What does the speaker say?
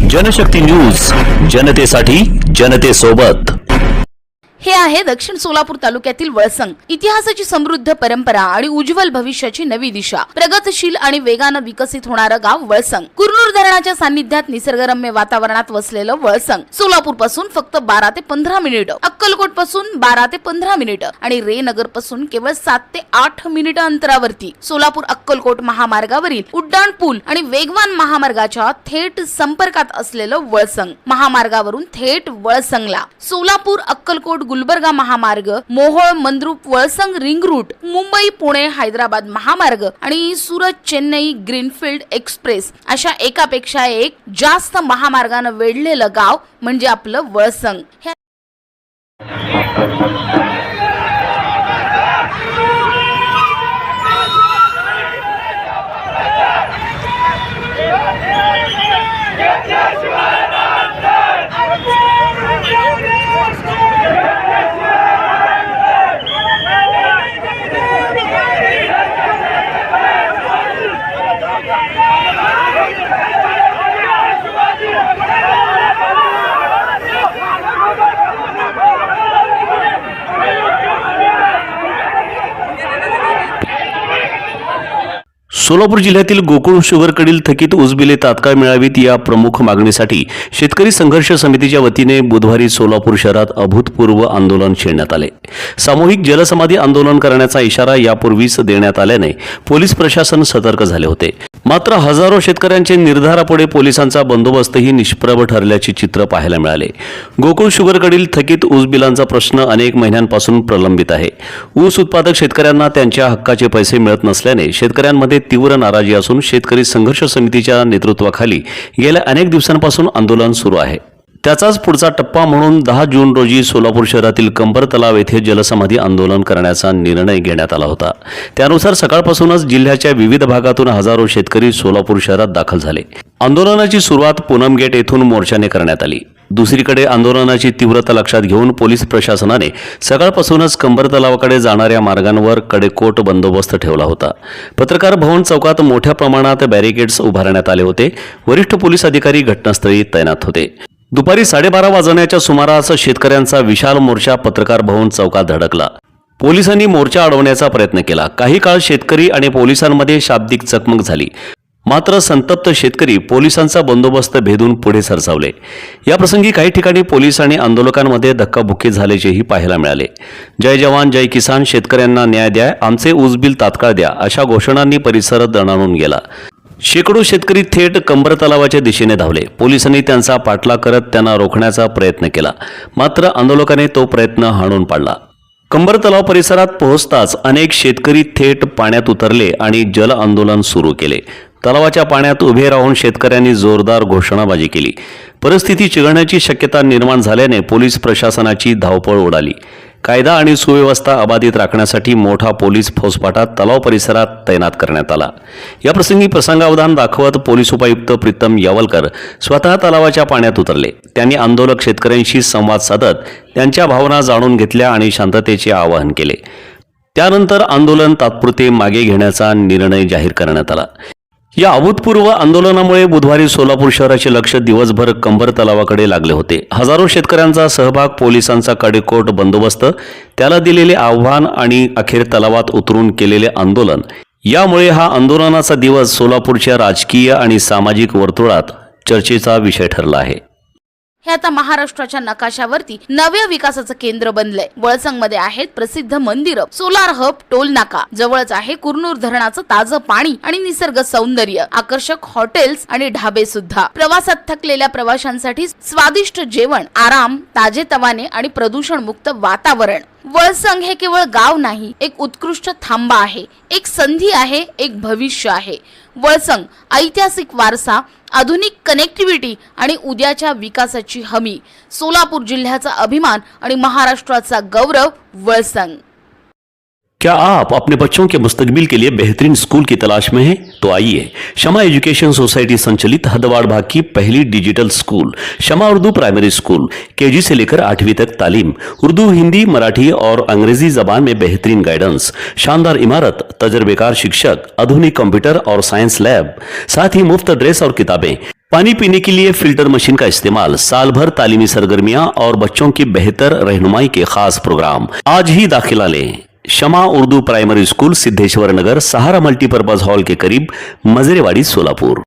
Janshakti news, जनतेसाठी जनतेसोबत। हे आहे दक्षिण सोलापूर तालुक्यातील वळसंग। इतिहासाची समृद्ध परंपरा आणि उज्ज्वल भविष्याची नवी दिशा, प्रगतशील आणि वेगाने विकसित होणारं गाव वळसंग। कुरनूर धरणाच्या सान्निध्यात निसर्गरम्य वातावरणात वसलेलं वळसंग सोलापूर पासून फक्त 12 ते 15 मिनिटं, अक्कलकोट पासून 12 ते 15 मिनिटं आणि रेनगर पासून केवळ 7 ते 8 मिनिटं अंतरावरती सोलापूर अक्कलकोट महामार्गावरील उड्डाण पूल आणि वेगवान महामार्गाच्या थेट संपर्कात असलेलं वळसंग। महामार्गावरून थेट वळसंगला सोलापूर अक्कलकोट गुलबर्गा महामार्ग, मोहोळ मंद्रुप वळसंग रिंग रूट, मुंबई पुणे हैदराबाद महामार्ग आणि सुरत चेन्नई ग्रीनफील्ड एक्सप्रेस अशा एकापेक्षा एक जास्त महामार्गाने वेढलेलं गाव म्हणजे आपलं वळसंग। सोलापूर जिल्ह्यातील गोकुळ शुगरकडील थकीत ऊस बिले तात्काळ मिळावीत या प्रमुख मागणीसाठी शेतकरी संघर्ष समितीच्या वतीने बुधवारी सोलापूर शहरात अभूतपूर्व आंदोलन छेडण्यात आले। सामूहिक जलसमाधी आंदोलन करण्याचा इशारा यापूर्वीच देण्यात आल्याने पोलीस प्रशासन सतर्क झाले होते। मात्र हजारो शेतकऱ्यांचे निर्धारापुढे पोलिसांचा बंदोबस्तही निष्प्रभ ठरल्याचे चित्र पाहायला मिळाले। गोकुळ शुगरकडील थकीत ऊस बिलांचा प्रश्न अनेक महिन्यांपासून प्रलंबित आहे। ऊस उत्पादक शेतकऱ्यांना त्यांच्या हक्काचे पैसे मिळत नसल्याने शेतकऱ्यांमध्ये तीव्र नाराजी असून शेतकरी संघर्ष समितीच्या नेतृत्वाखाली गेल्या अनेक दिवसांपासून आंदोलन सुरू आहे। त्याचाच पुढचा टप्पा म्हणून 10 जून रोजी सोलापूर शहरातील कंबर तलाव येथे जलसमाधी आंदोलन करण्याचा निर्णय घेण्यात आला होता। त्यानुसार सकाळपासूनच जिल्ह्याच्या विविध भागातून हजारो शेतकरी सोलापूर शहरात दाखल झाले। आंदोलनाची सुरुवात पूनम गेट येथून मोर्चाने करण्यात आली। दुसरीकडे आंदोलनाची तीव्रता लक्षात घेऊन पोलीस प्रशासनाने सकाळपासूनच कंबर तलावाकडे जाणाऱ्या मार्गांवर कडेकोट बंदोबस्त ठेवला होता। पत्रकार भवन चौकात मोठ्या प्रमाणात बॅरिकेड्स उभारण्यात आले होते। वरिष्ठ पोलीस अधिकारी घटनास्थळी तैनात होते। दुपारी 12:30 वाजण्याच्या सुमारास शेतकऱ्यांचा विशाल मोर्चा पत्रकार भवन चौकात धडकला। पोलिसांनी मोर्चा अडवण्याचा प्रयत्न केला। काही काळ शेतकरी आणि पोलिसांमध्ये शाब्दिक चकमक झाली। मात्र संतप्त शेतकरी पोलिसांचा बंदोबस्त भेदून पुढे सरसावले। या प्रसंगी काही ठिकाणी पोलीस आणि आंदोलकांमध्ये धक्काबुक्की झाल्याचेही पाहायला मिळाले। जय जवान जय किसान, शेतकऱ्यांना न्याय द्या, आमचे ऊस बिल तात्काळ द्या अशा घोषणांनी परिसर दणाणून गेला। शेकडो शेतकरी थेट कंबर तलावाच्या दिशेने धावले। पोलिसांनी त्यांचा पाठलाग करत त्यांना रोखण्याचा प्रयत्न केला, मात्र आंदोलकाने तो प्रयत्न हाणून पाडला। कंबर तलाव परिसरात पोहोचताच अनेक शेतकरी थेट पाण्यात उतरले आणि जल आंदोलन सुरू केले। तलावाच्या पाण्यात उभे राहून शेतकऱ्यांनी जोरदार घोषणाबाजी केली। परिस्थिती चिघळण्याची शक्यता निर्माण झाल्याने पोलीस प्रशासनाची धावपळ उडाली। कायदा आणि सुव्यवस्था अबाधित राखण्यासाठी मोठा पोलीस फौजफाटा तलाव परिसरात तैनात करण्यात आला। या प्रसंगी प्रसंगावधान दाखवत पोलीस उपायुक्त प्रीतम यावलकर स्वतः तलावाच्या पाण्यात उतरले। त्यांनी आंदोलक शेतकऱ्यांशी संवाद साधत त्यांच्या भावना जाणून घेतल्या आणि शांततेचे आवाहन केले। त्यानंतर आंदोलन तात्पुरते मागे घेण्याचा निर्णय जाहीर करण्यात आला। या अभूतपूर्व आंदोलनामुळे बुधवारी सोलापूर शहराचे लक्ष दिवसभर कंबर तलावाकडे लागले होते। हजारो शेतकऱ्यांचा सहभाग, पोलिसांचा कडेकोट बंदोबस्त, त्याला दिलेले आव्हान आणि अखेर तलावात उतरून केलेले आंदोलन, यामुळे हा आंदोलनाचा दिवस सोलापूरच्या राजकीय आणि सामाजिक वर्तुळात चर्चेचा विषय ठरला आहे। हे आता महाराष्ट्राच्या नकाशावरती नव्या विकासाचं केंद्र बनलंय। वळसंग मध्ये आहेत प्रसिद्ध मंदिर, सोलार हब, टोल नाका, जवळच आहे कुरनूर धरणाचं ताजं पाणी आणि निसर्ग सौंदर्य, आकर्षक हॉटेल्स आणि ढाबे सुद्धा, प्रवासात थकलेल्या प्रवाशांसाठी स्वादिष्ट जेवण, आराम, ताजेतवाने आणि प्रदूषण मुक्त वातावरण। वळसंग हे केवळ गाव नाही, एक उत्कृष्ट थांबा आहे, एक संधी आहे, एक भविष्य आहे। वळसंग ऐतिहासिक वारसा, आधुनिक कनेक्टिव्हिटी आणि उद्याच्या विकासाची हमी, सोलापूर जिल्ह्याचा अभिमान आणि महाराष्ट्राचा गौरव वळसंग। क्या आप अपने बच्चों के मुस्तकबिल के लिए बेहतरीन स्कूल की तलाश में हैं? तो आइए, शमा एजुकेशन सोसाइटी संचालित हदवाड़ भाग की पहली digital school Shama Urdu primary school, KG से लेकर 8वीं तक तालीम, उर्दू, हिंदी, मराठी और अंग्रेजी जबान में बेहतरीन गाइडेंस, शानदार इमारत, तजर्बेकार शिक्षक, आधुनिक कंप्यूटर और साइंस लैब, साथ ही मुफ्त ड्रेस और किताबें। पानी पीने के लिए फिल्टर मशीन का इस्तेमाल, साल भर तालीमी सरगर्मियां और बच्चों की बेहतर रहनुमाई के खास प्रोग्राम। आज ही दाखिला लें। शमा उर्दू प्राइमरी स्कूल, सिद्धेश्वर नगर, सहारा मल्टीपर्पज हॉल के करीब, मजरेवाड़ी, सोलापुर।